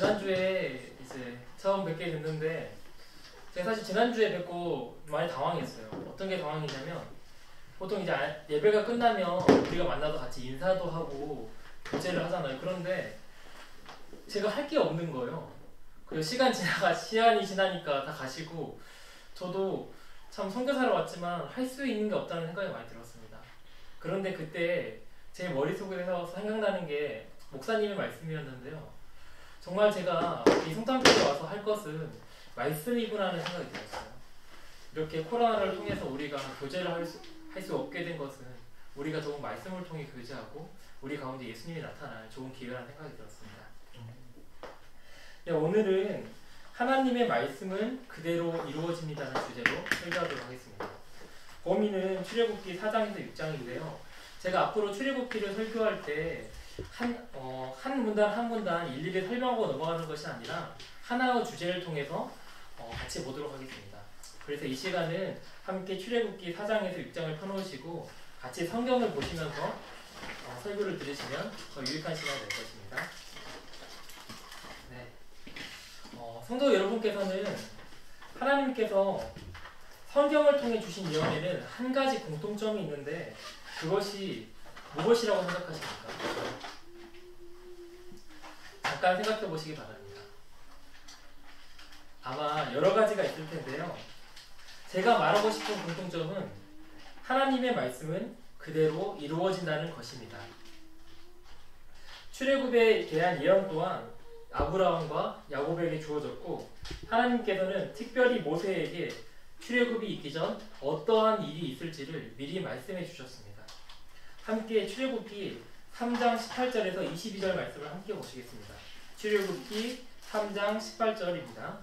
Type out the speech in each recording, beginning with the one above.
지난주에 이제 처음 뵙게 됐는데 제가 사실 지난주에 뵙고 많이 당황했어요. 어떤 게 당황이냐면 보통 이제 예배가 끝나면 우리가 만나서 같이 인사도 하고 교제를 하잖아요. 그런데 제가 할 게 없는 거예요. 그리고 시간이 지나니까 다 가시고 저도 참 선교사로 왔지만 할 수 있는 게 없다는 생각이 많이 들었습니다. 그런데 그때 제 머릿속에서 생각나는 게 목사님의 말씀이었는데요. 정말 제가 이 성탄교회에 와서 할 것은 말씀이구나 하는 생각이 들었어요. 이렇게 코로나를 통해서 우리가 교제를 할 수 없게 된 것은 우리가 좋은 말씀을 통해 교제하고 우리 가운데 예수님이 나타날 좋은 기회라는 생각이 들었습니다. 네, 오늘은 하나님의 말씀은 그대로 이루어집니다는 주제로 설교하도록 하겠습니다. 범위는 출애굽기 4장에서 6장인데요. 제가 앞으로 출애굽기를 설교할 때 한 문단 한 문단 일일이 설명하고 넘어가는 것이 아니라 하나의 주제를 통해서 같이 보도록 하겠습니다. 그래서 이 시간은 함께 출애굽기 4장에서 6장을 펴놓으시고 같이 성경을 보시면서 설교를 들으시면 더 유익한 시간이 될 것입니다. 네. 성도 여러분께서는 하나님께서 성경을 통해 주신 예언에는 한 가지 공통점이 있는데 그것이 무엇이라고 생각하십니까? 잠깐 생각해 보시기 바랍니다. 아마 여러 가지가 있을 텐데요. 제가 말하고 싶은 공통점은 하나님의 말씀은 그대로 이루어진다는 것입니다. 출애굽에 대한 예언 또한 아브라함과 야곱에게 주어졌고 하나님께서는 특별히 모세에게 출애굽이 있기 전 어떠한 일이 있을지를 미리 말씀해 주셨습니다. 함께 출애굽기 3장 18절에서 22절 말씀을 함께 보시겠습니다. 출애굽기 3장 18절입니다.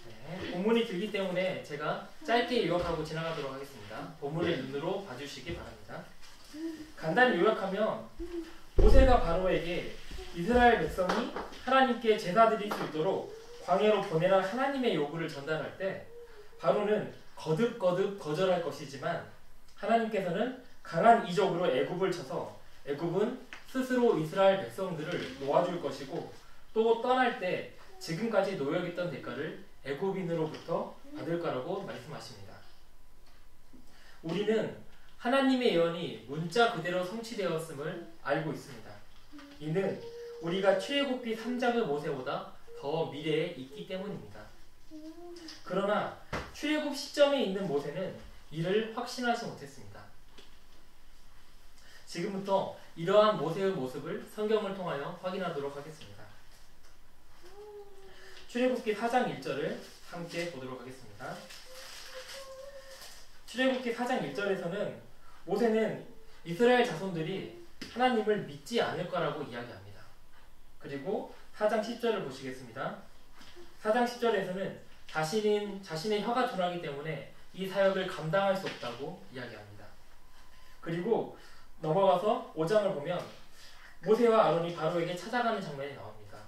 네, 본문이 길기 때문에 제가 짧게 요약하고 지나가도록 하겠습니다. 본문의 눈으로 봐주시기 바랍니다. 간단히 요약하면 모세가 바로에게 이스라엘 백성이 하나님께 제사 드릴 수 있도록 광야로 보내라는 하나님의 요구를 전달할 때 바로는 거듭거듭 거절할 것이지만 하나님께서는 강한 이적으로 애굽을 쳐서 애굽은 스스로 이스라엘 백성들을 놓아줄 것이고 또 떠날 때 지금까지 노역했던 대가를 애굽인으로부터 받을 거라고 말씀하십니다. 우리는 하나님의 예언이 문자 그대로 성취되었음을 알고 있습니다. 이는 우리가 출애굽기 3장의 모세보다 더 미래에 있기 때문입니다. 그러나 출애굽 시점에 있는 모세는 이를 확신하지 못했습니다. 지금부터 이러한 모세의 모습을 성경을 통하여 확인하도록 하겠습니다. 출애굽기 4장 1절을 함께 보도록 하겠습니다. 출애굽기 4장 1절에서는 모세는 이스라엘 자손들이 하나님을 믿지 않을 거라고 이야기합니다. 그리고 4장 10절을 보시겠습니다. 4장 10절에서는 자신의 혀가 둔하기 때문에 이 사역을 감당할 수 없다고 이야기합니다. 그리고 넘어가서 5장을 보면 모세와 아론이 바로에게 찾아가는 장면이 나옵니다.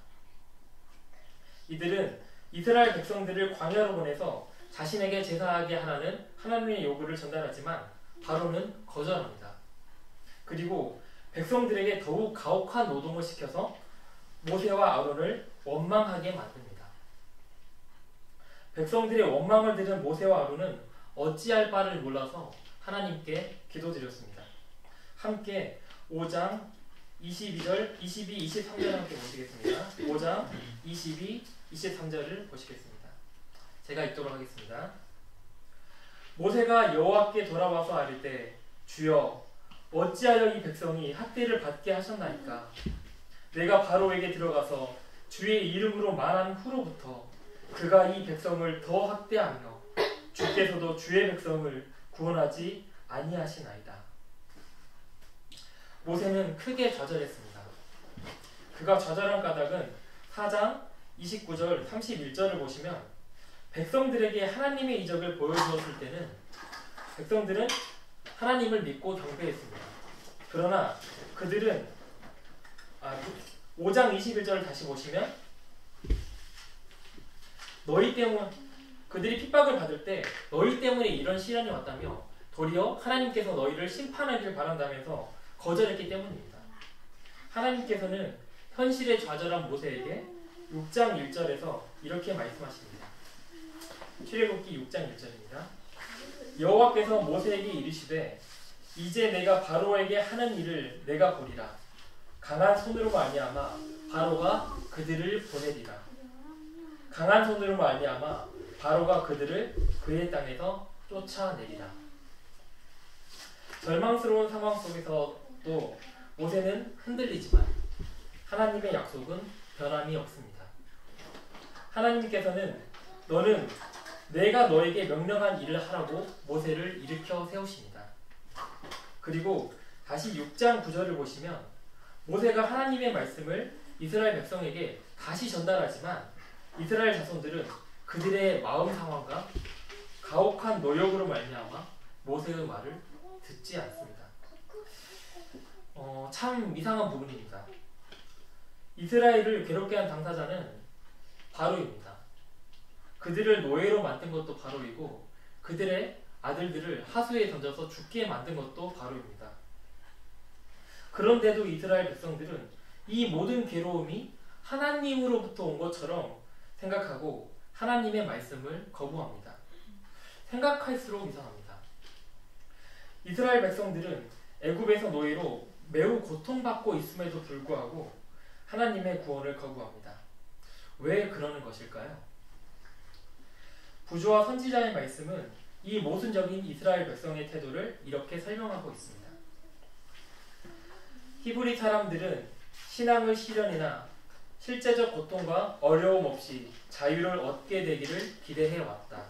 이들은 이스라엘 백성들을 광야로 보내서 자신에게 제사하게 하라는 하나님의 요구를 전달하지만 바로는 거절합니다. 그리고 백성들에게 더욱 가혹한 노동을 시켜서 모세와 아론을 원망하게 만듭니다. 백성들의 원망을 들은 모세와 아론은 어찌할 바를 몰라서 하나님께 기도드렸습니다. 함께 5장 22절, 22, 23절 함께 보시겠습니다. 5장 22, 23절을 보시겠습니다. 제가 읽도록 하겠습니다. 모세가 여호와께 돌아와서 아뢰 때 주여 어찌하여 이 백성이 학대를 받게 하셨나이까? 내가 바로에게 들어가서 주의 이름으로 말한 후로부터 그가 이 백성을 더 학대하며 주께서도 주의 백성을 구원하지 아니하시나이다. 모세는 크게 좌절했습니다. 그가 좌절한 까닭은 4장 29절 31절을 보시면 백성들에게 하나님의 이적을 보여주었을 때는 백성들은 하나님을 믿고 경배했습니다. 그러나 그들은 5장 21절을 다시 보시면 그들이 핍박을 받을 때 너희 때문에 이런 시련이 왔다며 도리어 하나님께서 너희를 심판하기를 바란다면서 거절했기 때문입니다. 하나님께서는 현실에 좌절한 모세에게 6장 1절에서 이렇게 말씀하십니다. 출애굽기 6장 1절입니다. 여호와께서 모세에게 이르시되 이제 내가 바로에게 하는 일을 내가 보리라. 강한 손으로 말미암아 바로가 그들을 보내리라. 강한 손으로 말미암아 바로가 그들을 그의 땅에서 쫓아내리라. 절망스러운 상황 속에서도 모세는 흔들리지만 하나님의 약속은 변함이 없습니다. 하나님께서는 너는 내가 너에게 명령한 일을 하라고 모세를 일으켜 세우십니다. 그리고 다시 6장 9절을 보시면 모세가 하나님의 말씀을 이스라엘 백성에게 다시 전달하지만 이스라엘 자손들은 그들의 마음 상황과 가혹한 노력으로 말미암아 모세의 말을 듣지 않습니다. 참 이상한 부분입니다. 이스라엘을 괴롭게 한 당사자는 바로입니다. 그들을 노예로 만든 것도 바로이고 그들의 아들들을 하수에 던져서 죽게 만든 것도 바로입니다. 그런데도 이스라엘 백성들은 이 모든 괴로움이 하나님으로부터 온 것처럼 생각하고 하나님의 말씀을 거부합니다. 생각할수록 이상합니다. 이스라엘 백성들은 애굽에서 노예로 매우 고통받고 있음에도 불구하고 하나님의 구원을 거부합니다. 왜 그러는 것일까요? 부조와 선지자의 말씀은 이 모순적인 이스라엘 백성의 태도를 이렇게 설명하고 있습니다. 히브리 사람들은 신앙의 시련이나 실제적 고통과 어려움 없이 자유를 얻게 되기를 기대해 왔다.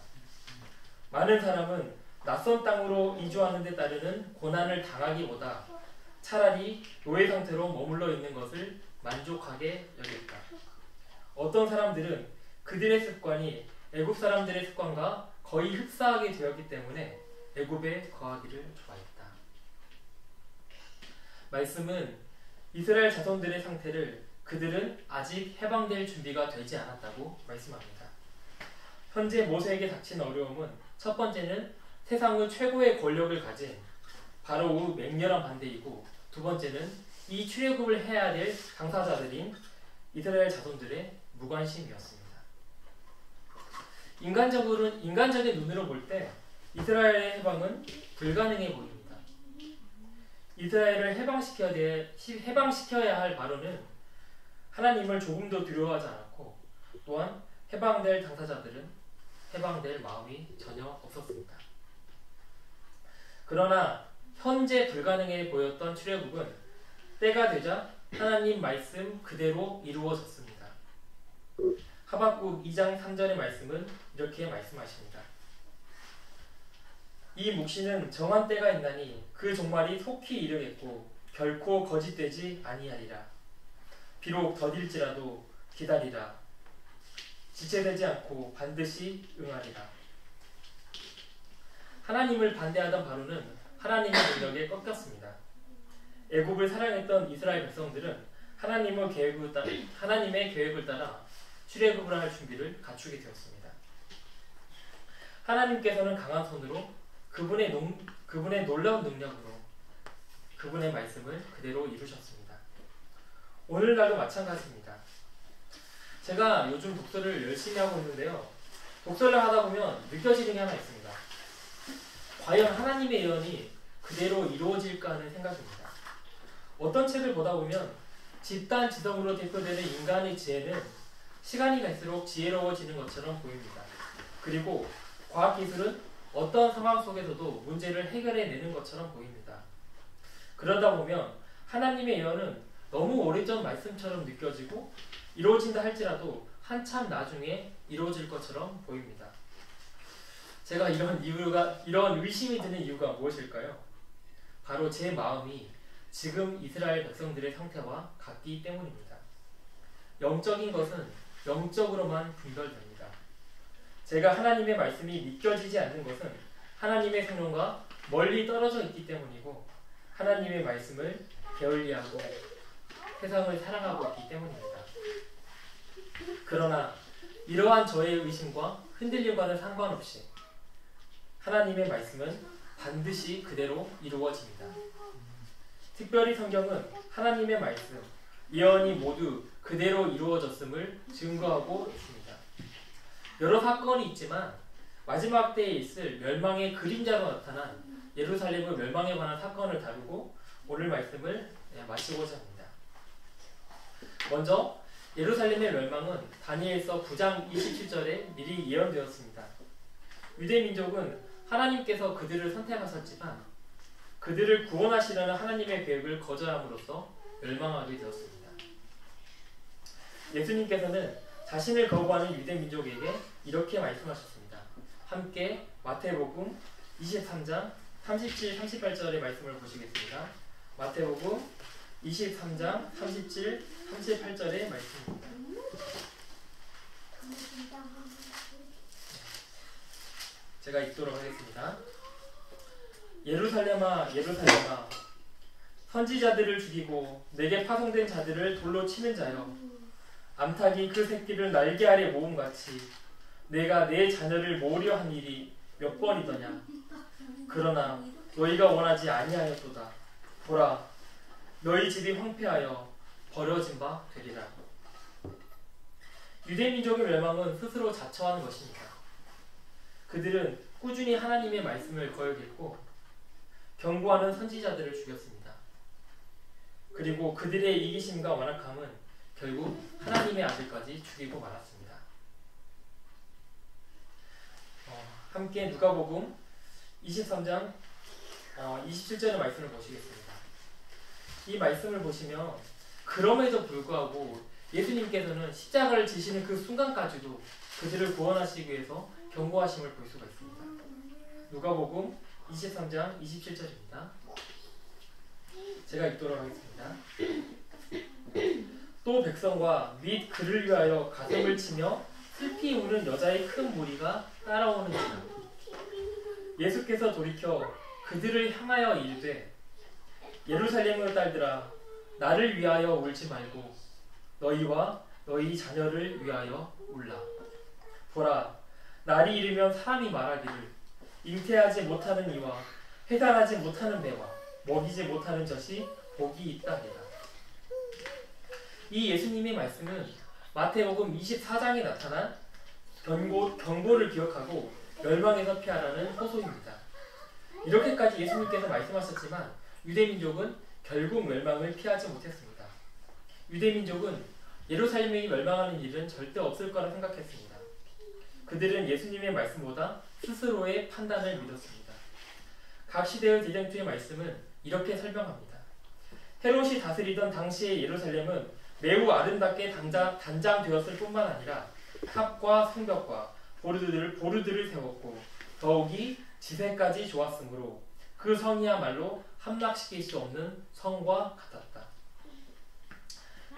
많은 사람은 낯선 땅으로 이주하는 데 따르는 고난을 당하기보다 차라리 노예 상태로 머물러 있는 것을 만족하게 여겼다. 어떤 사람들은 그들의 습관이 애굽 사람들의 습관과 거의 흡사하게 되었기 때문에 애굽에 거하기를 좋아했다. 말씀은 이스라엘 자손들의 상태를 그들은 아직 해방될 준비가 되지 않았다고 말씀합니다. 현재 모세에게 닥친 어려움은 첫 번째는 세상의 최고의 권력을 가진 바로의 맹렬한 반대이고 두 번째는 이 출애굽을 해야 될 당사자들인 이스라엘 자손들의 무관심이었습니다. 인간적인 눈으로 볼 때 이스라엘의 해방은 불가능해 보입니다. 이스라엘을 해방시켜야 할 바로는 하나님을 조금도 두려워하지 않았고 또한 해방될 당사자들은 해방될 마음이 전혀 없었습니다. 그러나 현재 불가능해 보였던 출애굽은 때가 되자 하나님 말씀 그대로 이루어졌습니다. 하박국 2장 3절의 말씀은 이렇게 말씀하십니다. 이 묵시는 정한 때가 있나니 그 종말이 속히 이르겠고 결코 거짓되지 아니하리라. 비록 더딜지라도 기다리라. 지체되지 않고 반드시 응하리라. 하나님을 반대하던 바로는 하나님의 능력에 꺾였습니다. 애굽을 사랑했던 이스라엘 백성들은 하나님의 계획을 따라 출애굽을 할 준비를 갖추게 되었습니다. 하나님께서는 강한 손으로 그분의 놀라운 능력으로 그분의 말씀을 그대로 이루셨습니다. 오늘날도 마찬가지입니다. 제가 요즘 독서를 열심히 하고 있는데요. 독서를 하다 보면 느껴지는 게 하나 있습니다. 과연 하나님의 예언이 그대로 이루어질까 하는 생각입니다. 어떤 책을 보다 보면 집단 지성으로 대표되는 인간의 지혜는 시간이 갈수록 지혜로워지는 것처럼 보입니다. 그리고 과학기술은 어떤 상황 속에서도 문제를 해결해내는 것처럼 보입니다. 그러다 보면 하나님의 예언은 너무 오래전 말씀처럼 느껴지고 이루어진다 할지라도 한참 나중에 이루어질 것처럼 보입니다. 제가 이런 의심이 드는 이유가 무엇일까요? 바로 제 마음이 지금 이스라엘 백성들의 상태와 같기 때문입니다. 영적인 것은 영적으로만 분별됩니다. 제가 하나님의 말씀이 믿겨지지 않는 것은 하나님의 생명과 멀리 떨어져 있기 때문이고 하나님의 말씀을 게을리하고 세상을 사랑하고 있기 때문입니다. 그러나 이러한 저의 의심과 흔들림과는 상관없이 하나님의 말씀은 반드시 그대로 이루어집니다. 특별히 성경은 하나님의 말씀, 예언이 모두 그대로 이루어졌음을 증거하고 있습니다. 여러 사건이 있지만 마지막 때에 있을 멸망의 그림자로 나타난 예루살렘의 멸망에 관한 사건을 다루고 오늘 말씀을 마치고자 합니다. 먼저 예루살렘의 멸망은 다니엘서 9장 27절에 미리 예언되었습니다. 유대 민족은 하나님께서 그들을 선택하셨지만 그들을 구원하시려는 하나님의 계획을 거절함으로써 멸망하게 되었습니다. 예수님께서는 자신을 거부하는 유대 민족에게 이렇게 말씀하셨습니다. 함께 마태복음 23장 37, 38절의 말씀을 보시겠습니다. 마태복음 23장 37, 38절의 말씀입니다. 제가 읽도록 하겠습니다. 예루살렘아 예루살렘아 선지자들을 죽이고 내게 파송된 자들을 돌로 치는 자여 암탉이 그 새끼를 날개 아래 모음같이 내가 내 자녀를 모으려 한 일이 몇 번이더냐. 그러나 너희가 원하지 아니하였도다. 보라 너희 집이 황폐하여 버려진 바 되리라. 유대민족의 멸망은 스스로 자처한 것입니다. 그들은 꾸준히 하나님의 말씀을 거역했고 경고하는 선지자들을 죽였습니다. 그리고 그들의 이기심과 완악함은 결국 하나님의 아들까지 죽이고 말았습니다. 함께 누가복음 23장 27절의 말씀을 보시겠습니다. 이 말씀을 보시면 그럼에도 불구하고 예수님께서는 십자가를 지시는 그 순간까지도 그들을 구원하시기 위해서 경고하심을 볼 수가 있습니다. 누가복음 23장 27절입니다. 제가 읽도록 하겠습니다. 또 백성과 및 그를 위하여 가슴을 치며 슬피 우는 여자의 큰 무리가 따라오는지라. 예수께서 돌이켜 그들을 향하여 이르되 예루살렘의 딸들아 나를 위하여 울지 말고 너희와 너희 자녀를 위하여 울라. 보라 날이 이르면 사람이 말하기를 잉태하지 못하는 이와 해산하지 못하는 배와 먹이지 못하는 젖이 복이 있다니라. 이 예수님의 말씀은 마태복음 24장에 나타난 경고를 기억하고 멸망에서 피하라는 호소입니다. 이렇게까지 예수님께서 말씀하셨지만 유대민족은 결국 멸망을 피하지 못했습니다. 유대민족은 예루살렘이 멸망하는 일은 절대 없을 거라 생각했습니다. 그들은 예수님의 말씀보다 스스로의 판단을 믿었습니다. 각 시대의 대쟁투의 말씀은 이렇게 설명합니다. 헤롯이 다스리던 당시의 예루살렘은 매우 아름답게 단장되었을 뿐만 아니라 탑과 성벽과 보르들을 세웠고 더욱이 지세까지 좋았으므로 그 성이야말로 함락시킬 수 없는 성과 같았다.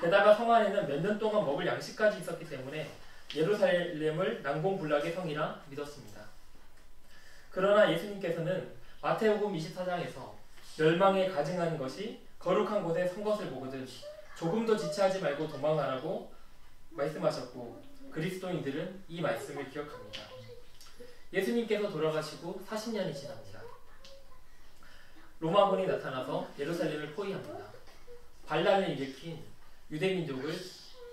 게다가 성 안에는 몇 년 동안 먹을 양식까지 있었기 때문에 예루살렘을 난공불락의 성이라 믿었습니다. 그러나 예수님께서는 마태복음 24장에서 멸망에 가증하는 것이 거룩한 곳에 선 것을 보거든 조금도 지체하지 말고 도망하라고 말씀하셨고 그리스도인들은 이 말씀을 기억합니다. 예수님께서 돌아가시고 40년이 지납니다. 로마군이 나타나서 예루살렘을 포위합니다. 반란을 일으킨 유대민족을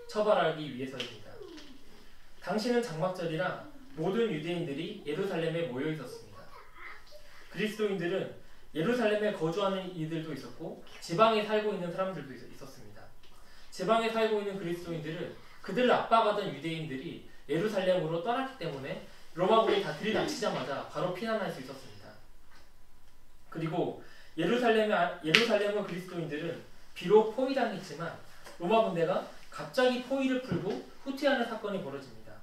처벌하기 위해서입니다. 당시는 장막절이라 모든 유대인들이 예루살렘에 모여 있었습니다. 그리스도인들은 예루살렘에 거주하는 이들도 있었고 지방에 살고 있는 사람들도 있었습니다. 지방에 살고 있는 그리스도인들은 그들을 압박하던 유대인들이 예루살렘으로 떠났기 때문에 로마군이 다 들이닥치자마자 바로 피난할 수 있었습니다. 그리고 예루살렘의 그리스도인들은 비록 포위당했지만 로마 군대가 갑자기 포위를 풀고 후퇴하는 사건이 벌어집니다.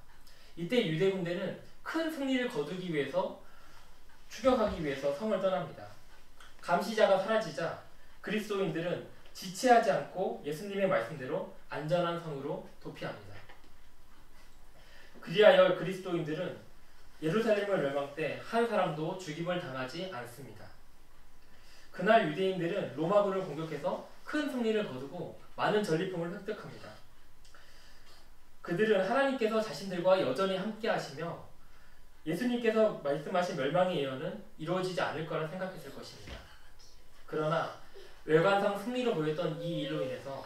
이때 유대 군대는 큰 승리를 거두기 위해서 추격하기 위해서 성을 떠납니다. 감시자가 사라지자 그리스도인들은 지체하지 않고 예수님의 말씀대로 안전한 성으로 도피합니다. 그리하여 그리스도인들은 예루살렘의 멸망 때 한 사람도 죽임을 당하지 않습니다. 그날 유대인들은 로마군을 공격해서 큰 승리를 거두고 많은 전리품을 획득합니다. 그들은 하나님께서 자신들과 여전히 함께 하시며 예수님께서 말씀하신 멸망의 예언은 이루어지지 않을 거라 생각했을 것입니다. 그러나 외관상 승리로 보였던 이 일로 인해서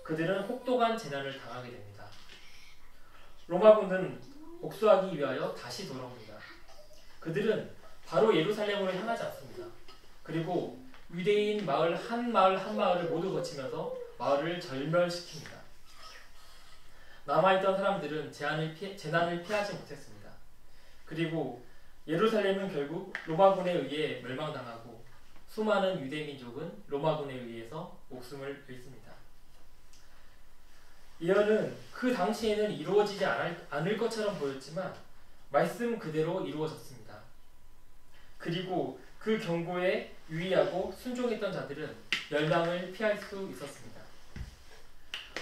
그들은 혹독한 재난을 당하게 됩니다. 로마군은 복수하기 위하여 다시 돌아옵니다. 그들은 바로 예루살렘으로 향하지 않습니다. 그리고 유대인 마을 한 마을을 모두 거치면서 마을을 절멸시킵니다. 남아있던 사람들은 재난을 피하지 못했습니다. 그리고 예루살렘은 결국 로마군에 의해 멸망당하고 수많은 유대 민족은 로마군에 의해서 목숨을 잃습니다. 예언은 그 당시에는 이루어지지 않을 것처럼 보였지만 말씀 그대로 이루어졌습니다. 그리고 그 경고에 유의하고 순종했던 자들은 멸망을 피할 수 있었습니다.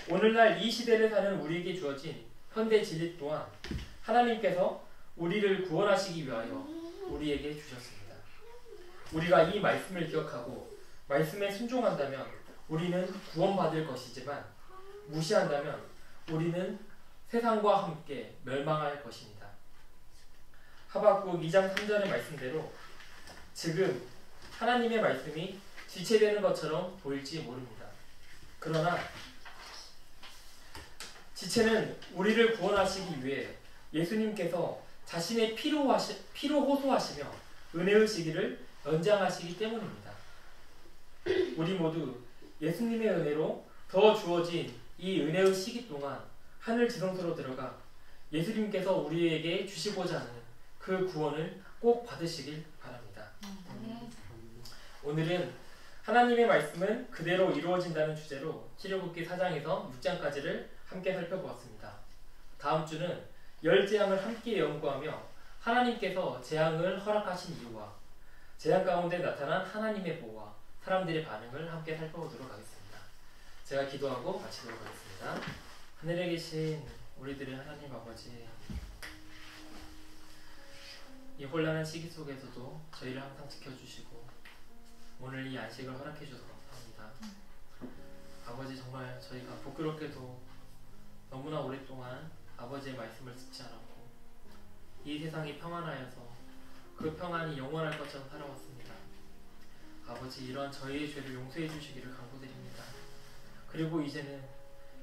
오늘날 이 시대를 사는 우리에게 주어진 현대 진리 또한 하나님께서 우리를 구원하시기 위하여 우리에게 주셨습니다. 우리가 이 말씀을 기억하고 말씀에 순종한다면 우리는 구원받을 것이지만 무시한다면 우리는 세상과 함께 멸망할 것입니다. 하박국 2장 3절의 말씀대로 지금 하나님의 말씀이 지체되는 것처럼 보일지 모릅니다. 그러나 지체는 우리를 구원하시기 위해 예수님께서 자신의 피로 호소하시며 은혜의 시기를 연장하시기 때문입니다. 우리 모두 예수님의 은혜로 더 주어진 이 은혜의 시기 동안 하늘 지성소로 들어가 예수님께서 우리에게 주시고자 하는 그 구원을 꼭 받으시길 바랍니다. 오늘은 하나님의 말씀은 그대로 이루어진다는 주제로 출애굽기 4장에서 6장까지를 함께 살펴보았습니다. 다음 주는 열 재앙을 함께 연구하며 하나님께서 재앙을 허락하신 이유와 재앙 가운데 나타난 하나님의 보호와 사람들의 반응을 함께 살펴보도록 하겠습니다. 제가 기도하고 마치도록 하겠습니다. 하늘에 계신 우리들의 하나님 아버지, 이 혼란한 시기 속에서도 저희를 항상 지켜주시고 오늘 이 안식을 허락해 주셔서 감사합니다. 아버지, 정말 저희가 부끄럽게도 너무나 오랫동안 아버지의 말씀을 듣지 않았고 이 세상이 평안하여서 그 평안이 영원할 것처럼 살아왔습니다. 아버지, 이런 저희의 죄를 용서해 주시기를 간구드립니다. 그리고 이제는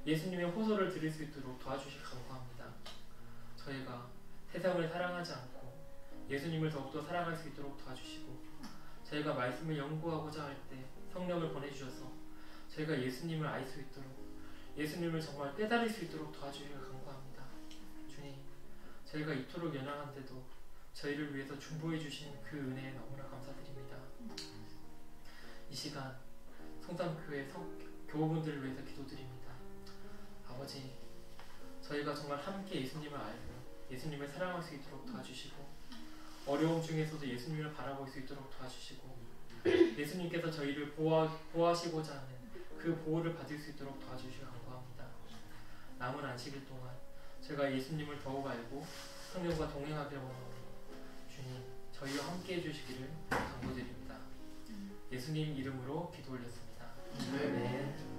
예수님의 호소를 들을 수 있도록 도와주시길 간구합니다. 저희가 세상을 사랑하지 않고 예수님을 더욱더 사랑할 수 있도록 도와주시고 저희가 말씀을 연구하고자 할 때 성령을 보내주셔서 저희가 예수님을 알 수 있도록 예수님을 정말 깨달을 수 있도록 도와주시길 간구합니다. 주님, 저희가 이토록 연약한데도 저희를 위해서 중보해 주신 그 은혜에 너무나 감사드립니다. 이 시간 성삼교회 교우분들을 위해서 기도드립니다. 아버지, 저희가 정말 함께 예수님을 알고 예수님을 사랑할 수 있도록 도와주시고 어려움 중에서도 예수님을 바라볼 수 있도록 도와주시고 예수님께서 저희를 보호하시고자 하는 그 보호를 받을 수 있도록 도와주시길 간구합니다. 남은 안식일 동안 제가 예수님을 더욱 알고 성령과 동행하기를 원하오니 주님, 저희와 함께 해주시기를 간구드립니다. 예수님 이름으로 기도 올렸습니다. 아멘.